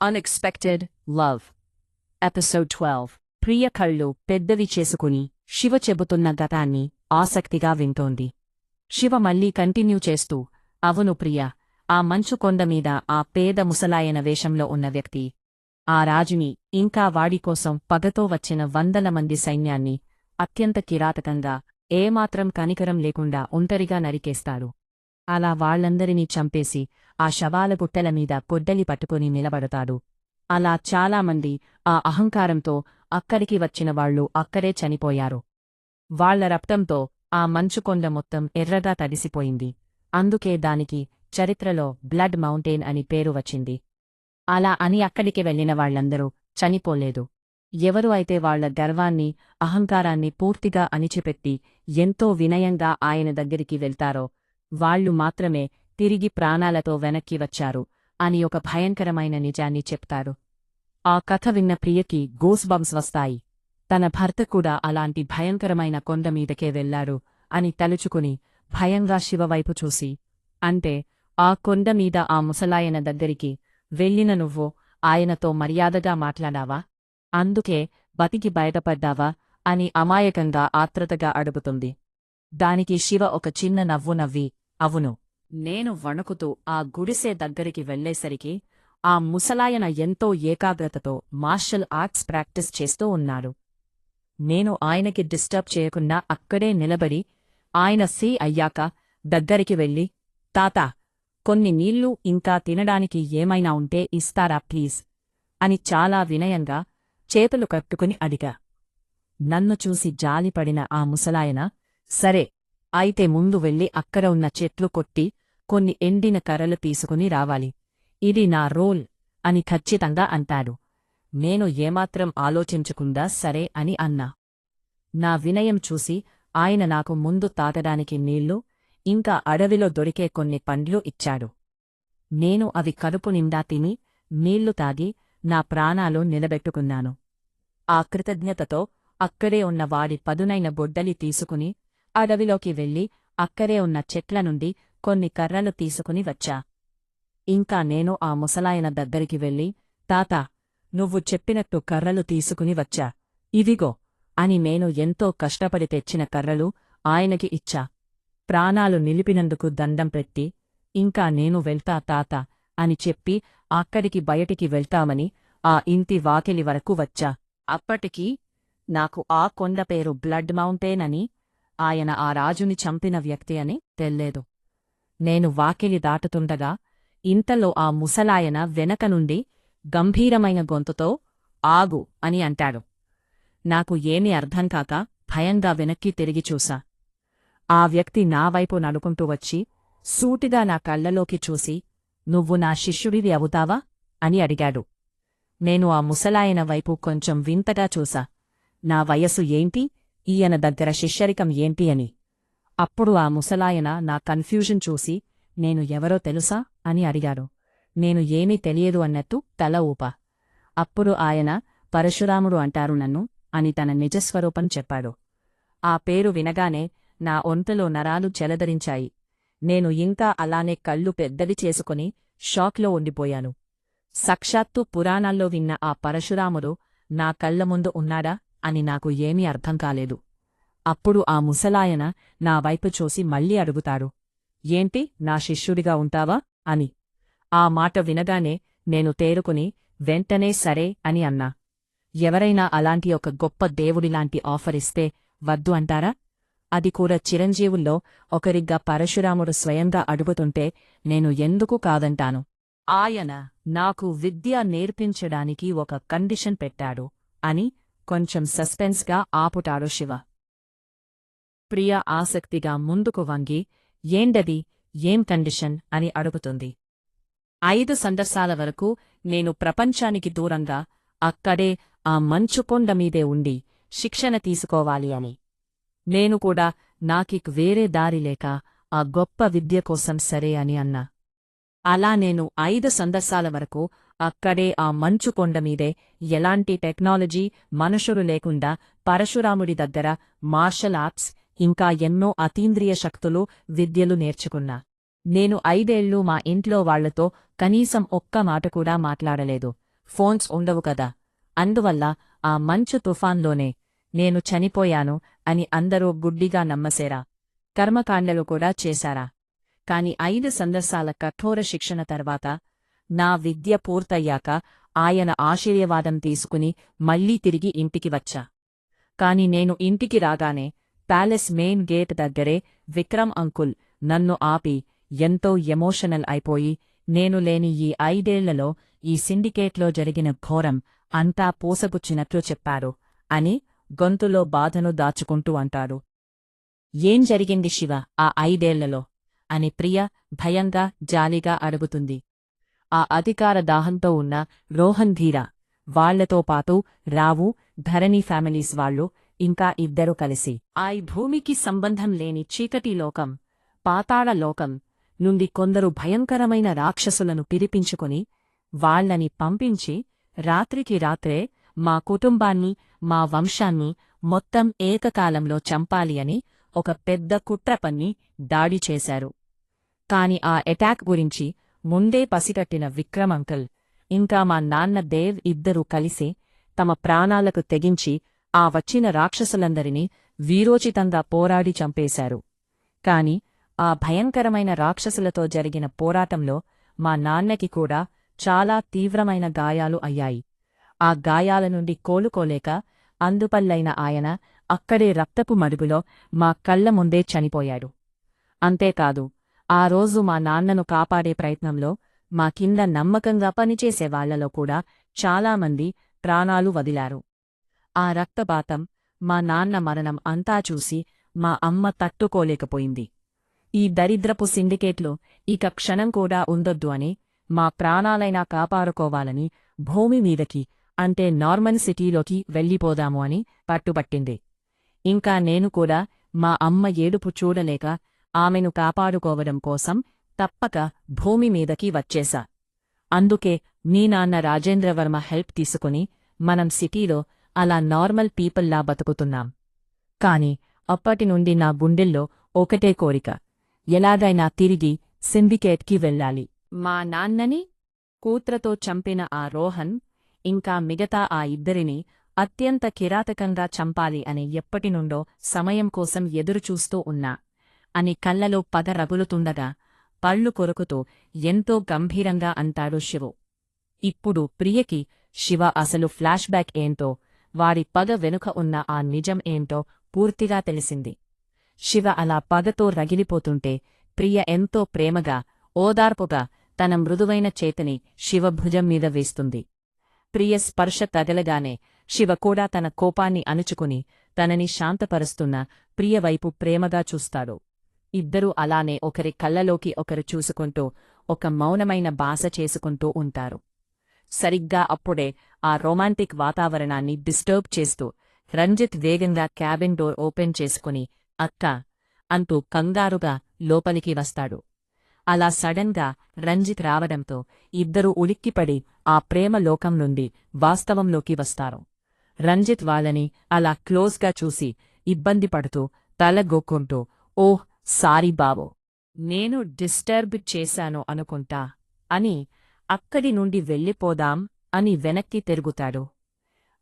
Unexpected Love Episode 12 Priya కళ్ళు పెద్దవి చేసుకుని శివ చెబుతున్న గతాన్ని ఆసక్తిగా వింటోంది. శివ మళ్ళీ కంటిన్యూ చేస్తూ, అవును ప్రియ, ఆ మంచు కొండమీద ఆ పేద ముసలాయన వేషంలో ఉన్న వ్యక్తి ఆ రాజుని ఇంకా వాడికోసం పగతో వచ్చిన వందల మంది సైన్యాన్ని అత్యంత కిరాతకంగా ఏమాత్రం కనికరం లేకుండా ఒంటరిగా నరికేస్తాడు. అలా వాళ్లందరినీ చంపేసి ఆ శవాల గుట్టెల మీద పొడ్డలి పట్టుకుని నిలబడతాడు. అలా చాలామంది ఆ అహంకారంతో అక్కడికి వచ్చిన వాళ్లు అక్కడే చనిపోయారు. వాళ్ల రక్తంతో ఆ మంచుకొండ మొత్తం ఎర్రగా తడిసిపోయింది. అందుకే దానికి చరిత్రలో బ్లడ్ మౌంటైన్ అని పేరు వచ్చింది. అలా అని అక్కడికి వెళ్లిన వాళ్లందరూ చనిపోలేదు. ఎవరు అయితే వాళ్ల గర్వాన్ని అహంకారాన్ని పూర్తిగా అణిచిపెట్టి ఎంతో వినయంగా ఆయన దగ్గరికి వెళ్తారో వాళ్లు మాత్రమే తిరిగి ప్రాణాలతో వెనక్కి వచ్చారు అని ఒక భయంకరమైన నిజాన్ని చెప్తారు. ఆ కథ విన్న ప్రియకి గూస్ బంప్స్ వస్తాయి. తన భర్త కూడా అలాంటి భయంకరమైన కొండమీదకే వెళ్లారు అని తలుచుకుని భయంగా శివవైపు చూసి, అంటే ఆ కొండమీద ఆ ముసలాయన దగ్గరికి వెళ్ళిన నువ్వు ఆయనతో మర్యాదగా మాట్లాడావా? అందుకే బతికి బయటపడ్డావా అని అమాయకంగా ఆత్రతగా అడుగుతుంది. దానికి శివ ఒక చిన్న నవ్వు నవ్వి, అవును, నేను వణుకుతూ ఆ గుడిసె దగ్గరికి వెళ్లేసరికి ఆ ముసలాయన ఎంతో ఏకాగ్రతతో మార్షల్ ఆర్ట్స్ ప్రాక్టీస్ చేస్తూ ఉన్నాడు. నేను ఆయనకి డిస్టర్బ్ చేయకుండా అక్కడే నిలబడి ఆయన సీ అయ్యాక దగ్గరికి వెళ్ళి, తాతా, కొన్ని నీళ్లు ఇంకా తినడానికి ఏమైనా ఉంటే ఇస్తారా ప్లీజ్ అని చాలా వినయంగా చేతులు కట్టుకుని అడిగా. నన్ను చూసి జాలిపడిన ఆ ముసలాయన, సరే అయితే ముందు వెళ్ళి అక్కడ ఉన్న చెట్లు కొట్టి కొన్ని ఎండిన కర్రలు తీసుకుని రావాలి. ఇది నా రోల్ అని ఖచ్చితంగా అంటాడు. నేను ఏమాత్రం ఆలోచించకుండా సరే అని అన్నా. నా వినయం చూసి ఆయన నాకు ముందు తాగడానికి నీళ్లు, ఇంకా అడవిలో దొరికే కొన్ని పండ్లు ఇచ్చాడు. నేను అవి కడుపు నిండా తిని నీళ్లు తాగి నా ప్రాణాలు నిలబెట్టుకున్నాను. ఆ కృతజ్ఞతతో అక్కడే ఉన్న వాడి పదునైన బొడ్డలి తీసుకుని అడవిలోకి వెళ్ళి అక్కడే ఉన్న చెట్ల నుండి కొన్ని కర్రలు తీసుకుని వచ్చా. ఇంకా నేను ఆ ముసలాయన దగ్గరికి వెళ్ళి, తాతా, నువ్వు చెప్పినట్టు కర్రలు తీసుకుని వచ్చా, ఇవిగో అని నేను ఎంతో కష్టపడి తెచ్చిన కర్రలు ఆయనకి ఇచ్చా. ప్రాణాలు నిలిపినందుకు దండం పెట్టి, ఇంకా నేను వెళ్తా తాతా అని చెప్పి అక్కడికి బయటికి వెళ్తామని ఆ ఇంటి వాకిలి వరకు వచ్చా. అప్పటికీ నాకు ఆ కొండ పేరు బ్లడ్ మౌంటైన్ అని, ఆయన ఆ రాజుని చంపిన వ్యక్తి అని తెల్లేదు. నేను వాకిలి దాటుతుండగా ఇంతలో ఆ ముసలాయన వెనక నుండి గంభీరమైన గొంతుతో ఆగు అని అంటాడు. నాకు ఏమీ అర్థంకాక భయంగా వెనక్కి తిరిగి చూసా. ఆ వ్యక్తి నావైపు నడుకుంటూ వచ్చి సూటిగా నా కళ్లలోకి చూసి, నువ్వు నా శిష్యుడివి అవుతావా అని అడిగాడు. నేను ఆ ముసలాయన వైపు కొంచెం వింతగా చూసా. నా వయసు ఏంటి, ఈయన దగ్గర శిష్యరికం ఏంటి అని. అప్పుడు ఆ ముసలాయన నా కన్ఫ్యూజన్ చూసి, నేను ఎవరో తెలుసా అని అడిగాడు. నేను ఏమీ తెలియదు అన్నట్టు తల ఊపా. అప్పుడు ఆయన, పరశురాముడు అంటారు నన్ను అని తన నిజస్వరూపం చెప్పాడు. ఆ పేరు వినగానే నా ఒంటలో నరాలు చెలదరించాయి. నేను ఇంకా అలానే కళ్ళు పెద్దవి చేసుకుని షాక్లో ఉండిపోయాను. సాక్షాత్తు పురాణాల్లో విన్న ఆ పరశురాముడు నా కళ్ల ముందు ఉన్నాడా అని నాకు ఏమీ అర్థం కాలేదు. అప్పుడు ఆ ముసలాయన నా వైపు చూసి మళ్ళీ అడుగుతాడు, ఏంటి, నా శిష్యుడిగా ఉంటావా అని. ఆ మాట వినగానే నేను తేరుకుని వెంటనే సరే అని అన్నా. ఎవరైనా అలాంటి ఒక గొప్ప దేవుడిలాంటి ఆఫర్ ఇస్తే వద్దు అంటారా? అది కూడా చిరంజీవుల్లో ఒకరిగ్గా పరశురాముడు స్వయంగా అడుగుతుంటే నేను ఎందుకు కాదంటాను? ఆయన నాకు విద్య నేర్పించడానికి ఒక కండిషన్ పెట్టాడు అని కొంచెం సస్పెన్స్గా ఆపుటాడు శివ. ప్రియ ఆసక్తిగా ముందుకు వంగి, ఏండది, ఏం కండిషన్ అని అడుగుతుంది. 5 సంవత్సరాల వరకు నేను ప్రపంచానికి దూరంగా అక్కడే ఆ మంచుకొండమీదే ఉండి శిక్షణ తీసుకోవాలి అని. నేను కూడా నాకిక్ వేరే దారి లేక ఆ గొప్ప విద్య కోసం సరే అని అన్నా. అలా నేను 5 సంవత్సరాల వరకు అక్కడే ఆ మంచుకొండమీదే ఎలాంటి టెక్నాలజీ మనుషులు లేకుండా పరశురాముడి దగ్గర మార్షల్ ఆర్ట్స్ ఇంకా ఎన్నో అతీంద్రియ శక్తులు విద్యలు నేర్చుకున్నా. నేను 5 ఏళ్లు మా ఇంట్లో వాళ్లతో కనీసం ఒక్క మాట కూడా మాట్లాడలేదు. ఫోన్స్ ఉండవు కదా. అందువల్ల ఆ మంచు తుఫాన్లోనే నేను చనిపోయాను అని అందరూ గుడ్డిగా నమ్మసేరా. కర్మకాండలు కూడా చేశారా. కాని 5 సంవత్సరాల కఠోర శిక్షణ తర్వాత నా విద్య పూర్తయ్యాక ఆయన ఆశీర్వాదం తీసుకుని మళ్ళీ తిరిగి ఇంటికి వచ్చా. కాని నేను ఇంటికి రాగానే ప్యాలెస్ మెయిన్ గేట్ దగ్గరే విక్రమ్ అంకుల్ నన్ను ఆపి ఎంతో ఎమోషనల్ అయిపోయి నేను లేని ఈ 5 ఏళ్లలో ఈ సిండికేట్లో జరిగిన ఘోరం అంతా పూసగుచ్చినట్లు చెప్పారు అని గొంతులో బాధను దాచుకుంటూ అంటాడు. ఏం జరిగింది శివ ఆ 5 ఏళ్లలో అని ప్రియ భయంగా జాలిగా అడుగుతుంది. ఆ అధికార దాహంతో ఉన్న రోహన్ ధీర వాళ్లతో పాటు రావు ధరణి ఫ్యామిలీస్ వాళ్ళు ఇంకా ఇద్దరు కలిసి ఆ భూమికి సంబంధం లేని చీకటి లోకం పాతాళ లోకం నుండి కొందరు భయంకరమైన రాక్షసులను పిలిపించుకొని వాళ్లని పంపించి రాత్రికి రాత్రే మా కుటుంబాన్ని మా వంశాన్ని మొత్తం ఏకకాలంలో చంపాలి అని ఒక పెద్ద కుట్ర పన్ని దాడి చేశారు. కాని ఆ ఎటాక్ గురించి ముందే పసిగట్టిన విక్రమ్ అంకుల్ ఇంకా మా నాన్న దేవ్ ఇద్దరూ కలిసి తమ ప్రాణాలకు తెగించి ఆ వచ్చిన రాక్షసులందరినీ వీరోచితంగా పోరాడి చంపేశారు. కాని ఆ భయంకరమైన రాక్షసులతో జరిగిన పోరాటంలో మా నాన్నకి కూడా చాలా తీవ్రమైన గాయాలు అయ్యాయి. ఆ గాయాల నుండి కోలుకోలేక అందుపల్లైన ఆయన అక్కడే రక్తపు మడుగులో మా కళ్ల ముందే చనిపోయాడు. అంతేకాదు ఆ రోజు మా నాన్నను కాపాడే ప్రయత్నంలో మా కింద నమ్మకంగా పనిచేసేవాళ్లలో కూడా చాలామంది ప్రాణాలు వదిలారు. ఆ రక్తపాతం మా నాన్న మరణం అంతా చూసి మా అమ్మ తట్టుకోలేకపోయింది. ఈ దరిద్రపు సిండికేట్లో ఇక క్షణం కూడా ఉండొద్దు అని మా ప్రాణాలైనా కాపాడుకోవాలని భూమి మీదకి అంటే నార్మన్ సిటీలోకి వెళ్ళిపోదాము అని పట్టుబట్టింది. ఇంకా నేను కూడా మా అమ్మ ఏడుపు చూడలేక ఆమెను కాపాడుకోవడం కోసం తప్పక భూమి మీదకి వచ్చేశా. అందుకే మీ నాన్న రాజేంద్రవర్మ హెల్ప్ తీసుకుని మనం సిటీలో అలా నార్మల్ పీపుల్లా బతుకుతున్నాం. కాని అప్పటినుండి నా గుండెల్లో ఒకటే కోరిక, ఎలాగైనా తిరిగి సిండికేట్కి వెళ్ళాలి. మా నాన్నని కూత్రతో చంపిన ఆ రోహన్ ఇంకా మిగతా ఆ ఇద్దరిని అత్యంత కిరాతకంగా చంపాలి అని ఎప్పటినుండో సమయం కోసం ఎదురుచూస్తూ ఉన్నా అని కళ్లలో పగ రగులుతుండగా పళ్ళు కొరుకుతూ ఎంతో గంభీరంగా అంటాడు శివు. ఇప్పుడు ప్రియకి శివ అసలు ఫ్లాష్ బ్యాక్ ఏంటో వాడి పగ వెనుక ఉన్న ఆ నిజం ఏంటో పూర్తిగా తెలిసింది. శివ అలా పగతో రగిలిపోతుంటే ప్రియ ఎంతో ప్రేమగా ఓదార్పుగా తన మృదువైన చేతిని శివ భుజం మీద వేస్తుంది. ప్రియ స్పర్శ తగలగానే శివ కూడా తన కోపాన్ని అణుచుకుని తనని శాంతపరుస్తున్న ప్రియవైపు ప్రేమగా చూస్తాడు. ఇద్దరూ అలానే ఒకరి కళ్ళలోకి ఒకరు చూసుకుంటూ ఒక మౌనమైన భాష చేసుకుంటూ ఉంటారు. సరిగ్గా అప్పుడే ఆ రొమాంటిక్ వాతావరణాన్ని డిస్టర్బ్ చేస్తూ రంజిత్ వేగంగా క్యాబిన్ డోర్ ఓపెన్ చేసుకుని అక్కా అంటూ కంగారుగా లోపలికి వస్తాడు. అలా సడన్గా రంజిత్ రావడంతో ఇద్దరూ ఉలిక్కిపడి ఆ ప్రేమ లోకం నుండి వాస్తవంలోకి వస్తారు. రంజిత్ వాళ్ళని అలా క్లోజ్గా చూసి ఇబ్బంది పడుతూ తల గోక్కుంటూ ఓహ్ సారీ బావో, నేను డిస్టర్బ్ చేశాను అనుకుంటా అని అక్కడి నుండి వెళ్ళిపోదాం అని వెనక్కి తిరుగుతాడు.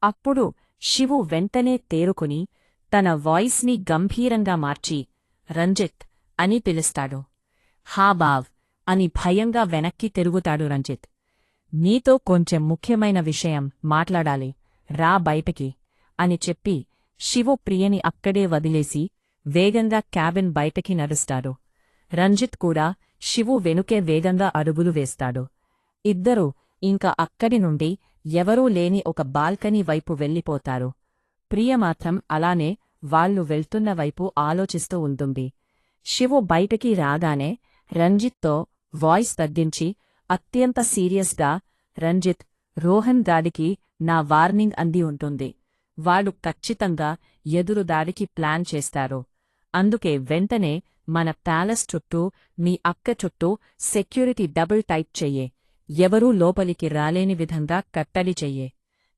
అప్పుడు శివు వెంటనే తేరుకుని తన వాయిస్ని గంభీరంగా మార్చి రంజిత్ అని పిలుస్తాడు. హా బావ్ అని భయంగా వెనక్కి తిరుగుతాడు రంజిత్. నీతో కొంచెం ముఖ్యమైన విషయం మాట్లాడాలి, రా బయటికి అని చెప్పి శివు ప్రియని అక్కడే వదిలేసి వేగంగా క్యాబిన్ బయటకి నడుస్తాడు. రంజిత్ కూడా శివు వెనుకే వేగంగా అడుగులు వేస్తాడు. ఇద్దరూ ఇంకా అక్కడి నుండి ఎవరూ లేని ఒక బాల్కనీ వైపు వెళ్ళిపోతారు. ప్రియ మాత్రం అలానే వాళ్ళు వెళ్తున్న వైపు ఆలోచిస్తూ ఉంటుంది. శివు బయటికి రాగానే రంజిత్తో వాయిస్ తగ్గించి అత్యంత సీరియస్గా రంజిత్, రోహన్ దాడికి నా వార్నింగ్ అంది ఉంటుంది. వాడు ఖచ్చితంగా ఎదురుదాడికి ప్లాన్ చేస్తారు. అందుకే వెంటనే మన ప్యాలెస్ చుట్టూ మీ అక్క చుట్టూ సెక్యూరిటీ డబుల్ టైప్ చెయ్యే, ఎవరూ లోపలికి రాలేని విధంగా కట్టడి చెయ్యే.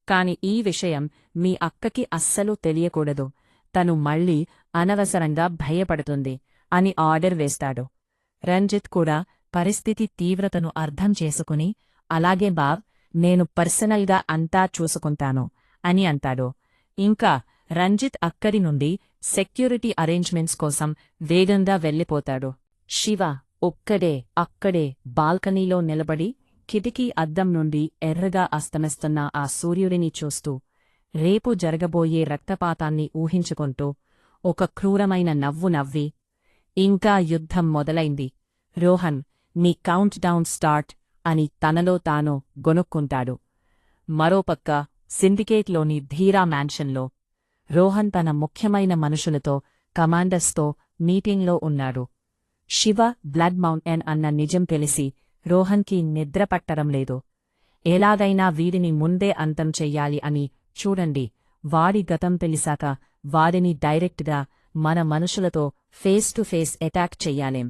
కాని ఈ విషయం మీ అక్కకి అస్సలు తెలియకూడదు, తను మళ్ళీ అనవసరంగా భయపడుతుంది అని ఆర్డర్ వేస్తాడు. రంజిత్ కూడా పరిస్థితి తీవ్రతను అర్థం చేసుకుని అలాగే బావ్, నేను పర్సనల్గా అంతా చూసుకుంటాను అని అంటాడు. ఇంకా రంజిత్ అక్కడి నుండి సెక్యూరిటీ అరేంజ్మెంట్స్ కోసం వేగంగా వెళ్ళిపోతాడు. శివ ఒక్కడే అక్కడే బాల్కనీలో నిలబడి కిటికీ అద్దం నుండి ఎర్రగా అస్తమిస్తున్న ఆ సూర్యుడిని చూస్తూ, రేపు జరగబోయే రక్తపాతాన్ని ఊహించుకుంటూ ఒక క్రూరమైన నవ్వు నవ్వి, ఇంకా యుద్ధం మొదలైంది రోహన్, నీ కౌంట్ డౌన్ స్టార్ట్ అని తనలో తాను గొనుక్కుంటాడు. మరోపక్క సిండికేట్లోని ధీరా మ్యాన్షన్లో రోహన్ తన ముఖ్యమైన మనుషులతో, కమాండర్స్తో మీటింగ్లో ఉన్నాడు. శివ బ్లడ్ మౌంటైన్ అన్న నిజం తెలిసి రోహన్కి నిద్రపట్టడం లేదు. ఎలాగైనా వీడిని ముందే అంతం చెయ్యాలి అని. చూడండి, వాడి గతం తెలిసాక వాడిని డైరెక్ట్గా మన మనుషులతో ఫేస్ టు ఫేస్ అటాక్ చెయ్యాలేం.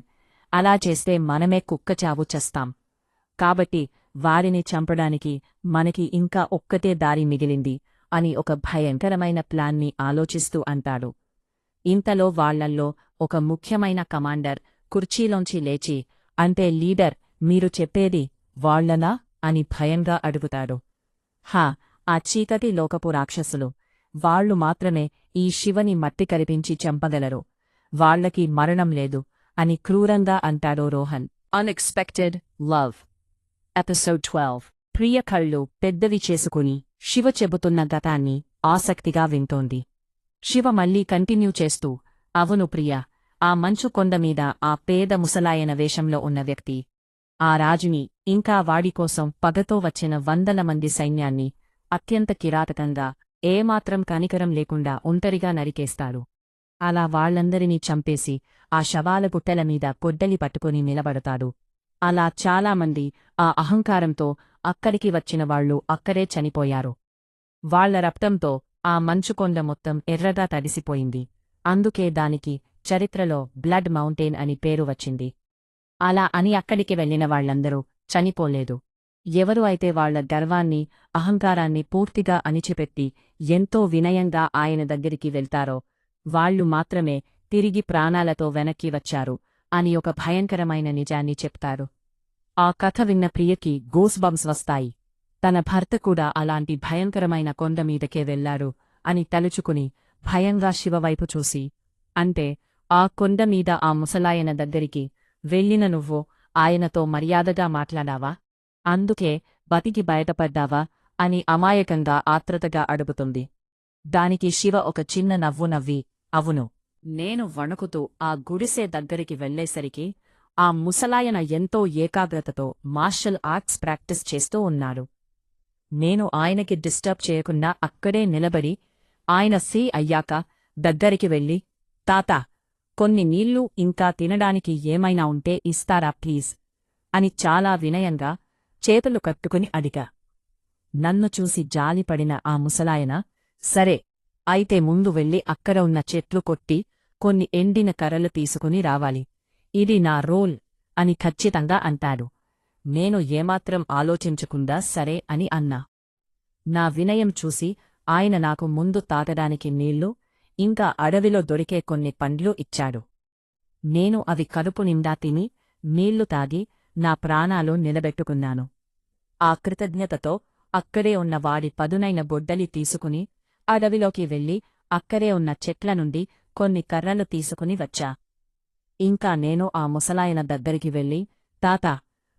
అలా చేస్తే మనమే కుక్కచావు చస్తాం. కాబట్టి వారిని చంపడానికి మనకి ఇంకా ఒక్కటే దారి మిగిలింది అని ఒక భయంకరమైన ప్లాన్ని ఆలోచిస్తూ అంటాడు. ఇంతలో వాళ్లల్లో ఒక ముఖ్యమైన కమాండర్ కుర్చీలోంచి లేచి, అంటే లీడర్, మీరు చెప్పేది వాళ్లనా అని భయంగా అడుగుతాడు. హా, ఆ చీకటి లోకపు రాక్షసులు. వాళ్లు మాత్రమే ఈ శివని మట్టి కరిపించి చంపగలరు. వాళ్లకి మరణం లేదు అని క్రూరంగా అంటాడు Rohan. Unexpected love episode 12. Priya కళ్ళు పెద్దవి చేసుకుని శివ చెబుతున్న గతాన్ని ఆసక్తిగా వింటోంది. శివ మళ్ళీ కంటిన్యూ చేస్తూ, అవును ప్రియా, ఆ మంచు కొండమీద ఆ పేద ముసలాయన వేషంలో ఉన్న వ్యక్తి ఆ రాజుని, ఇంకా వాడికోసం పగతో వచ్చిన వందల మంది సైన్యాన్ని అత్యంత కిరాతకంగా, ఏమాత్రం కనికరం లేకుండా ఒంటరిగా నరికేస్తాడు. అలా వాళ్లందరినీ చంపేసి ఆ శవాల గుట్టెలమీద కొడ్డలి పట్టుకుని నిలబడతాడు. అలా చాలామంది ఆ అహంకారంతో అక్కడికి వచ్చిన వాళ్లు అక్కడే చనిపోయారు. వాళ్ల రక్తంతో ఆ మంచుకొండ మొత్తం ఎర్రగా తడిసిపోయింది. అందుకే దానికి చరిత్రలో బ్లడ్ మౌంటైన్ అని పేరు వచ్చింది. అలా అని అక్కడికి వెళ్లిన వాళ్లందరూ చనిపోలేదు. ఎవరు అయితే వాళ్ల గర్వాన్ని, అహంకారాన్ని పూర్తిగా అణిచిపెట్టి ఎంతో వినయంగా ఆయన దగ్గరికి వెళ్తారో వాళ్లు మాత్రమే తిరిగి ప్రాణాలతో వెనక్కి వచ్చారు అని ఒక భయంకరమైన నిజాన్ని చెప్తారు. ఆ కథ విన్న ప్రియకి గూస్ బంప్స్ వస్తాయి. తన భర్త కూడా అలాంటి భయంకరమైన కొండమీదకే వెళ్లారు అని తలుచుకుని భయంగా శివవైపు చూసి, అంటే ఆ కొండమీద ఆ ముసలాయన దగ్గరికి వెళ్ళిన నువ్వు ఆయనతో మర్యాదగా మాట్లాడావా? అందుకే బతికి బయటపడ్డావా అని అమాయకంగా ఆత్రతగా అడుగుతుంది. దానికి శివ ఒక చిన్న నవ్వు నవ్వి, అవును, నేను వణుకుతూ ఆ గుడిసె దగ్గరికి వెళ్లేసరికి ఆ ముసలాయన ఎంతో ఏకాగ్రతతో మార్షల్ ఆర్ట్స్ ప్రాక్టీస్ చేస్తూ ఉన్నాడు. నేను ఆయనకి డిస్టర్బ్ చేయకుండా అక్కడే నిలబడి ఆయన సీ అయ్యాక దగ్గరికి వెళ్ళి, తాతా, కొన్ని నీళ్లు ఇంకా తినడానికి ఏమైనా ఉంటే ఇస్తారా ప్లీజ్ అని చాలా వినయంగా చేతులు కట్టుకుని అడిగా. నన్ను చూసి జాలిపడిన ఆ ముసలాయన, సరే అయితే ముందు వెళ్ళి అక్కడ ఉన్న చెట్లు కొట్టి కొన్ని ఎండిన కర్రలు తీసుకుని రావాలి. ఇది నా రోల్ అని ఖచ్చితంగా అంటాడు. నేను ఏమాత్రం ఆలోచించకుండా సరే అని అన్నా. నా వినయం చూసి ఆయన నాకు ముందు తాగడానికి నీళ్లు, ఇంకా అడవిలో దొరికే కొన్ని పండ్లు ఇచ్చాడు. నేను అవి కడుపు నిండా తిని నీళ్లు తాగి నా ప్రాణాలు నిలబెట్టుకున్నాను. ఆ కృతజ్ఞతతో అక్కడే ఉన్న వాడి పదునైన గొడ్డలి తీసుకుని అడవిలోకి వెళ్ళి అక్కడే ఉన్న చెట్ల నుండి కొన్ని కర్రలు తీసుకుని వచ్చా. ఇంకా నేను ఆ ముసలాయన దగ్గరికి వెళ్ళి, తాతా,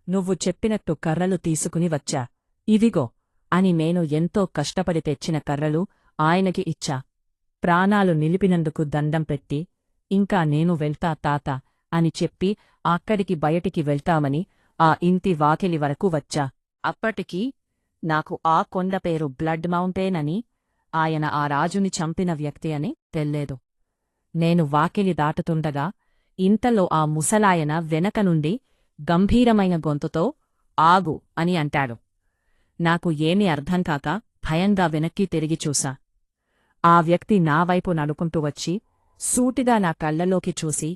నువ్వు చెప్పినట్టు కర్రలు తీసుకుని వచ్చా, ఇదిగో అని నేను ఎంతో కష్టపడి తెచ్చిన కర్రలు ఆయనకి ఇచ్చా. ప్రాణాలు నిలిపినందుకు దండం పెట్టి, ఇంకా నేను వెళ్తా తాతా అని చెప్పి అక్కడికి బయటికి వెళ్తామని ఆ ఇంటి వాకిలి వరకు వచ్చా. అప్పటికీ నాకు ఆ కొండ పేరు బ్లడ్ మౌంటైన్ అని, ఆయన ఆ రాజుని చంపిన వ్యక్తి అని తెల్లేదు. నేను వాకిలి దాటుతుండగా ఇంతలో ఆ ముసలాయన వెనక నుండి గంభీరమైన గొంతుతో ఆగు అని అంటాడు. నాకు ఏమీ అర్థంకాక భయంగా వెనక్కి తిరిగి చూసా. ఆ వ్యక్తి నావైపు నడుకుంటూ వచ్చి సూటిగా నా కళ్లలోకి చూసి,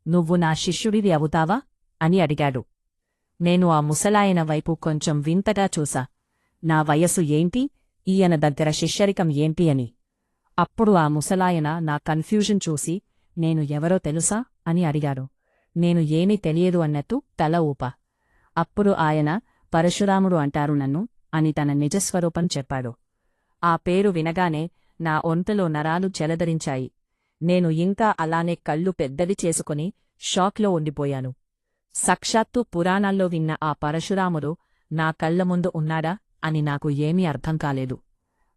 నువ్వు నా శిష్యుడివి అవుతావా అని అడిగాడు. నేను ఆ ముసలాయన వైపు కొంచెం వింతగా చూసా. నా వయసు ఏంటి, ఈయన దగ్గర శిష్యరికం ఏంటి అని. అప్పుడు ఆ ముసలాయన నా కన్ఫ్యూజన్ చూసి, నేను ఎవరో తెలుసా అని అడిగాడు. నేను ఏమీ తెలియదు అన్నట్టు తల ఊపా. అప్పుడు ఆయన, పరశురాముడు అంటారు నన్ను అని తన నిజస్వరూపం చెప్పాడు. ఆ పేరు వినగానే నా ఒంటలో నరాలు చెలదరించాయి. నేను ఇంకా అలానే కళ్ళు పెద్దవి చేసుకుని షాక్లో ఉండిపోయాను. సాక్షాత్తు పురాణాల్లో విన్న ఆ పరశురాముడు నా కళ్ల ముందు ఉన్నాడా అని నాకు ఏమీ అర్థం కాలేదు.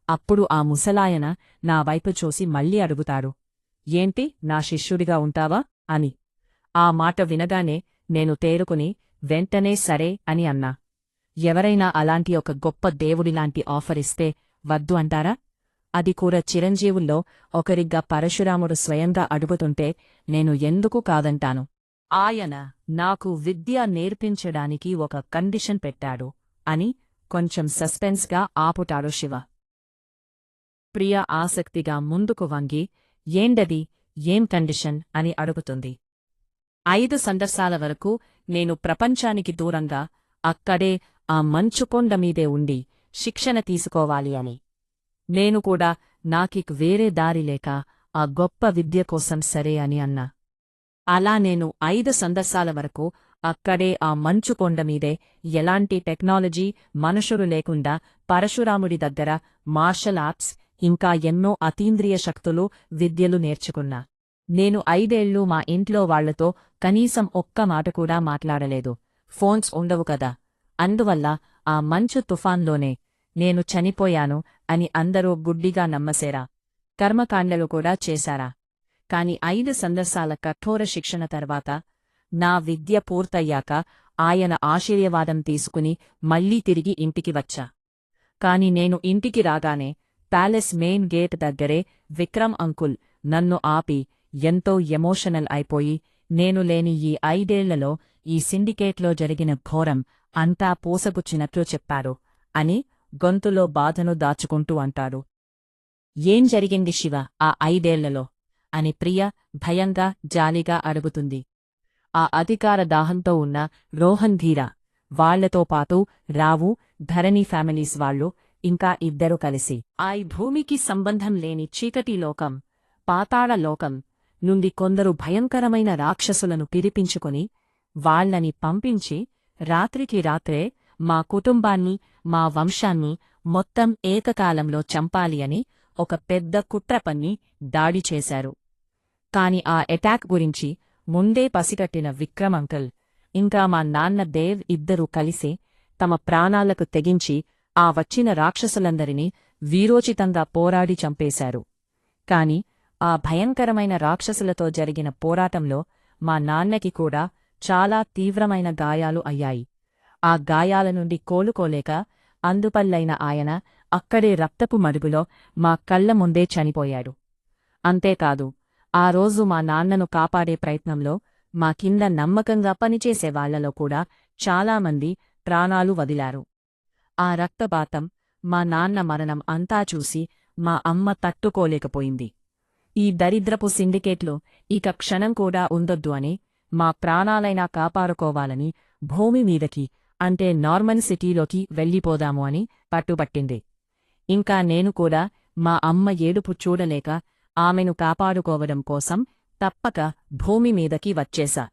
అప్పుడు ఆ ముసలాయన నా వైపు చూసి మళ్ళీ అడుగుతాడు, ఏంటి నా శిష్యుడిగా ఉంటావా అని. ఆ మాట వినగానే నేను తేరుకుని వెంటనే సరే అని అన్నా. ఎవరైనా అలాంటి ఒక గొప్ప దేవుడిలాంటి ఆఫరిస్తే వద్దు అంటారా? అది కూడా చిరంజీవుల్లో ఒకరిగ్గా పరశురాముడు స్వయంగా అడుగుతుంటే నేను ఎందుకు కాదంటాను? ఆయన నాకు విద్య నేర్పించడానికి ఒక కండిషన్ పెట్టాడు అని కొంచెం సస్పెన్స్గా ఆపుతాడు శివ. ప్రియ ఆసక్తిగా ముందుకు వంగి, ఏండది, ఏం కండిషన్ అని అడుగుతుంది. 5 సంవత్సరాల వరకు నేను ప్రపంచానికి దూరంగా అక్కడే ఆ మంచుకొండ మీదే ఉండి శిక్షణ తీసుకోవాలి అని. నేను కూడా నాకిక్ వేరే దారి లేక ఆ గొప్ప విద్య కోసం సరే అని అన్నా. అలా నేను 5 సంవత్సరాల వరకు అక్కడే ఆ మంచుకొండ మీదే ఎలాంటి టెక్నాలజీ మనుషులు లేకుండా పరశురాముడి దగ్గర మార్షల్ ఆర్ట్స్ ఇంకా ఎన్నో అతీంద్రియ శక్తులు విద్యలు నేర్చుకున్నా. నేను 5 ఏళ్ళు మా ఇంట్లో వాళ్లతో కనీసం ఒక్క మాట కూడా మాట్లాడలేదు. ఫోన్స్ ఉండవు కదా. అందువల్ల ఆ మంచు తుఫాన్లోనే నేను చనిపోయాను అని అందరూ గుడ్డిగా నమ్మసేరా. కర్మకాండలు కూడా చేశారా. కాని 5 సంవత్సరాల కఠోర శిక్షణ తర్వాత నా విద్య పూర్తయ్యాక ఆయన ఆశీర్వాదం తీసుకుని మళ్లీ తిరిగి ఇంటికి వచ్చా. కాని నేను ఇంటికి రాగానే ప్యాలెస్ మెయిన్ గేట్ దగ్గరే విక్రమ్ అంకుల్ నన్ను ఆపి ఎంతో ఎమోషనల్ అయిపోయి, నేను లేని ఈ 5 ఏళ్లలో ఈ సిండికేట్లో జరిగిన ఘోరం అంతా పోసగుచ్చినట్లు చెప్పారు అని గొంతులో బాధను దాచుకుంటూ అంటాడు. ఏం జరిగింది శివ ఆ 5 ఏళ్లలో అని ప్రియ భయంగా జాలిగా అడుగుతుంది. ఆ అధికార దాహంతో ఉన్న రోహన్ ధీర వాళ్లతో పాటు రావు, ధరణి ఫ్యామిలీస్ వాళ్ళు ఇంకా 2 కలిసి ఆ భూమికి సంబంధం లేని చీకటి లోకం, పాతాళ లోకం నుండి కొందరు భయంకరమైన రాక్షసులను పిలిపించుకొని వాళ్లని పంపించి రాత్రికి రాత్రే మా కుటుంబాన్ని, మా వంశాన్ని మొత్తం ఏకకాలంలో చంపాలి అని ఒక పెద్ద కుట్ర పన్ని దాడి చేశారు. కాని ఆ ఎటాక్ గురించి ముందే పసిగట్టిన విక్రమ్ అంకుల్ ఇంకా మా నాన్న దేవ్ 2 కలిసి తమ ప్రాణాలకు తెగించి ఆ వచ్చిన రాక్షసులందరినీ వీరోచితంగా పోరాడి చంపేశారు. కాని ఆ భయంకరమైన రాక్షసులతో జరిగిన పోరాటంలో మా నాన్నకి కూడా చాలా తీవ్రమైన గాయాలు అయ్యాయి. ఆ గాయాల నుండి కోలుకోలేక అందుపల్లైన ఆయన అక్కడే రక్తపు మడుగులో మా కళ్ల ముందే చనిపోయాడు. అంతేకాదు, ఆ రోజు మా నాన్నను కాపాడే ప్రయత్నంలో మా కింద నమ్మకంగా పనిచేసే వాళ్లలో కూడా చాలామంది ప్రాణాలు వదిలారు. ఆ రక్తపాతం, మా నాన్న మరణం అంతా చూసి మా అమ్మ తట్టుకోలేకపోయింది. ఈ దరిద్రపు సిండికేట్లో ఇక క్షణం కూడా ఉండొద్దు అని, మా ప్రాణాలైనా కాపాడుకోవాలని భూమి మీదకి అంటే నార్మన్ సిటీలోకి వెళ్ళిపోదాము అని పట్టుబట్టింది. ఇంకా నేను కూడా మా అమ్మ ఏడుపు చూడలేక ఆమెను కాపాడుకోవడం కోసం తప్పక భూమి మీదకి వచ్చేశా.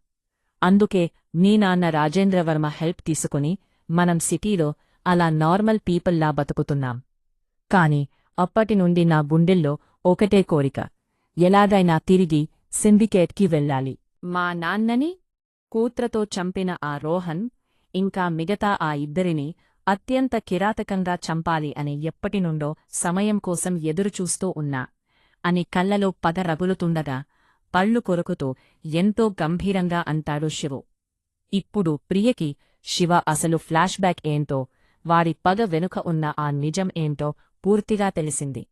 అందుకే మీ నాన్న రాజేంద్రవర్మ హెల్ప్ తీసుకుని మనం సిటీలో అలా నార్మల్ పీపుల్లా బతుకుతున్నాం. కాని అప్పటినుండి నా గుండెల్లో ఒకటే కోరిక, ఎలాగైనా తిరిగి సిండికేట్కి వెళ్ళాలి. మా నాన్నని, కూత్రతో చంపిన ఆ రోహన్, ఇంకా మిగతా ఆ 2 అత్యంత కిరాతకంగా చంపాలి అని ఎప్పటినుండో సమయం కోసం ఎదురుచూస్తూ ఉన్నా అని కళ్లలో పద రగులుతుండగా పళ్ళు కొరుకుతూ ఎంతో గంభీరంగా అంటాడు శివు. ఇప్పుడు ప్రియకి శివ అసలు ఫ్లాష్ బ్యాక్ ఏంటో, వారి పగ వెనుక ఉన్న ఆ నిజం ఏంటో పూర్తిగా తెలిసింది.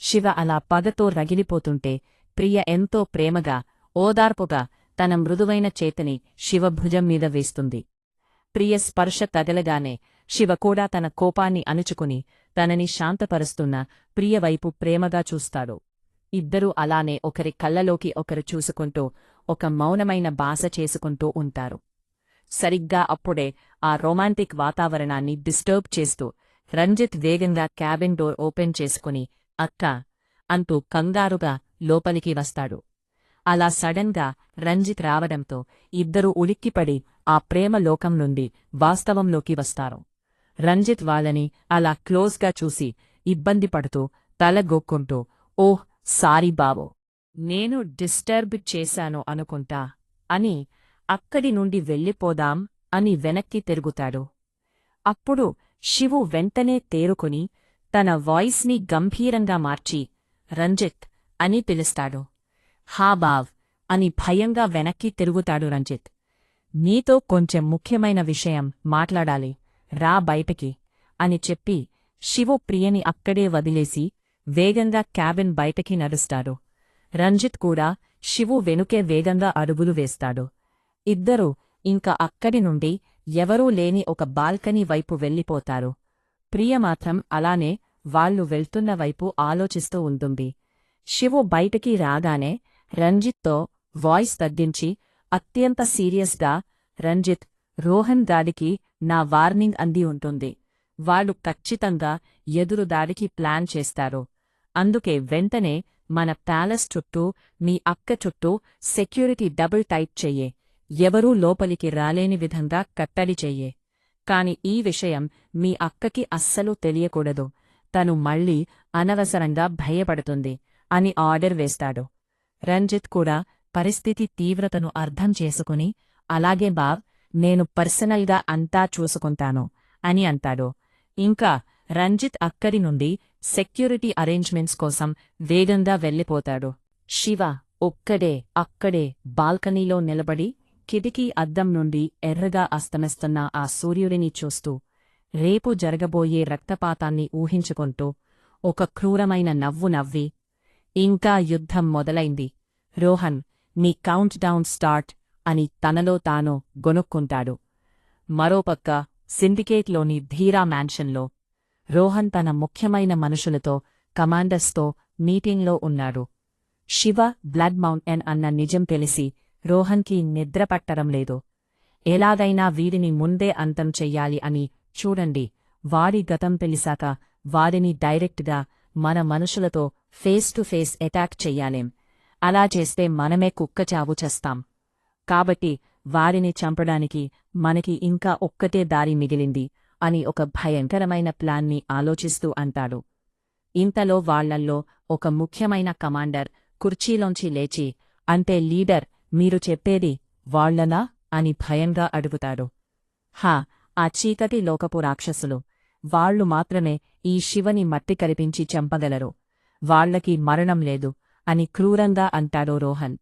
శివ అలా పగతో రగిలిపోతుంటే ప్రియ ఎంతో ప్రేమగా, ఓదార్పుగా తన మృదువైన చేతిని శివ భుజం మీద వేస్తుంది. ప్రియ స్పర్శ తగలగానే శివ కూడా తన కోపాన్ని అణుచుకుని తనని శాంతపరుస్తున్న ప్రియవైపు ప్రేమగా చూస్తాడు. 2 అలానే ఒకరి కళ్ళలోకి ఒకరు చూసుకుంటూ ఒక మౌనమైన భాష చేసుకుంటూ ఉంటారు. సరిగ్గా అప్పుడే ఆ రొమాంటిక్ వాతావరణాన్ని డిస్టర్బ్ చేస్తూ రంజిత్ వేగంగా క్యాబిన్ డోర్ ఓపెన్ చేసుకుని అక్కా అంటూ కంగారుగా లోపలికి వస్తాడు. అలా సడన్గా రంజిత్ రావడంతో 2 ఉలిక్కిపడి ఆ ప్రేమ లోకం నుండి వాస్తవంలోకి వస్తారు. రంజిత్ వాళ్ళని అలా క్లోజ్గా చూసి ఇబ్బంది పడుతూ తల గొక్కుంటూ ఓహ్ సారీ బావో నేను డిస్టర్బ్ చేశాను అనుకుంటా అని అక్కడి నుండి వెళ్ళిపోదాం అని వెనక్కి తిరుగుతాడు. అప్పుడు శివు వెంటనే తేరుకుని తన వాయిస్ని గంభీరంగా మార్చి రంజిత్ అని పిలుస్తాడు. హా బావ్ అని భయంగా వెనక్కి తిరుగుతాడు రంజిత్. నీతో కొంచెం ముఖ్యమైన విషయం మాట్లాడాలి, రా బయటకి అని చెప్పి శివు ప్రియని అక్కడే వదిలేసి వేగంగా క్యాబిన్ బయటకి నడుస్తాడు. రంజిత్ కూడా శివు వెనుకే వేగంగా అడుగులు వేస్తాడు. ఇద్దరూ ఇంక అక్కడి నుండి ఎవరూ లేని ఒక బాల్కనీ వైపు వెళ్ళిపోతారు. ప్రియ మాత్రం అలానే వాళ్ళు వెళ్తున్న వైపు ఆలోచిస్తూ ఉంటుంది. శివు బయటికి రాగానే రంజిత్తో వాయిస్ తగ్గించి అత్యంత సీరియస్గా రంజిత్, రోహన్ దాడికి నా వార్నింగ్ అంది ఉంటుంది. వాళ్ళు ఖచ్చితంగా ఎదురుదాడికి ప్లాన్ చేస్తారు. అందుకే వెంటనే మన ప్యాలెస్ చుట్టూ మీ అక్క చుట్టూ సెక్యూరిటీ డబుల్ టైట్ చెయ్యే, ఎవరూ లోపలికి రాలేని విధంగా కట్టడి చెయ్యే. కాని ఈ విషయం మీ అక్కకి అస్సలు తెలియకూడదు, తను మళ్ళీ అనవసరంగా భయపడుతుంది అని ఆర్డర్ వేస్తాడు. రంజిత్ కూడా పరిస్థితి తీవ్రతను అర్థం చేసుకుని అలాగే బావ్, నేను పర్సనల్గా అంతా చూసుకుంటాను అని అంటాడు. ఇంకా రంజిత్ అక్కడి నుండి సెక్యూరిటీ అరేంజ్మెంట్స్ కోసం వేగంగా వెళ్ళిపోతాడు. శివ ఒక్కడే అక్కడే బాల్కనీలో నిలబడి కిటికీ అద్దం నుండి ఎర్రగా అస్తమిస్తున్న ఆ సూర్యుడిని చూస్తూ రేపు జరగబోయే రక్తపాతాన్ని ఊహించుకుంటూ ఒక క్రూరమైన నవ్వు నవ్వి, ఇంకా యుద్ధం మొదలైంది రోహన్, నీ కౌంట్ డౌన్ స్టార్ట్ అని తనలో తాను గొనుక్కుంటాడు. మరోపక్క సిండికేట్లోని ధీరా మ్యాన్షన్లో రోహన్ తన ముఖ్యమైన మనుషులతో కమాండర్స్తో మీటింగ్లో ఉన్నాడు. శివ బ్లడ్ మౌంటైన్ అన్న నిజం తెలిసి రోహన్కి నిద్రపట్టడం లేదు. ఎలాగైనా వీడిని ముందే అంతం చెయ్యాలి అని. చూడండి, వాడి గతం తెలిసాక వాడిని డైరెక్ట్గా మన మనుషులతో ఫేస్ టు ఫేస్ అటాక్ చెయ్యాలేం. అలా చేస్తే మనమే కుక్కచావు చేస్తాం. కాబట్టి వాడిని చంపడానికి మనకి ఇంకా ఒక్కటే దారి మిగిలింది అని ఒక భయంకరమైన ప్లాన్ని ఆలోచిస్తూ అంటాడు. ఇంతలో వాళ్లల్లో ఒక ముఖ్యమైన కమాండర్ కుర్చీలోంచి లేచి, అంటే లీడర్, మీరు చెప్పేది వాళ్లనా అని భయంగా అడుగుతాడు. హా, ఆ చీకటి లోకపు రాక్షసులు. వాళ్లు మాత్రమే ఈ శివని మట్టి కరిపించి చంపగలరు. వాళ్లకి మరణం లేదు అని క్రూరంగా అంటాడు రోహన్.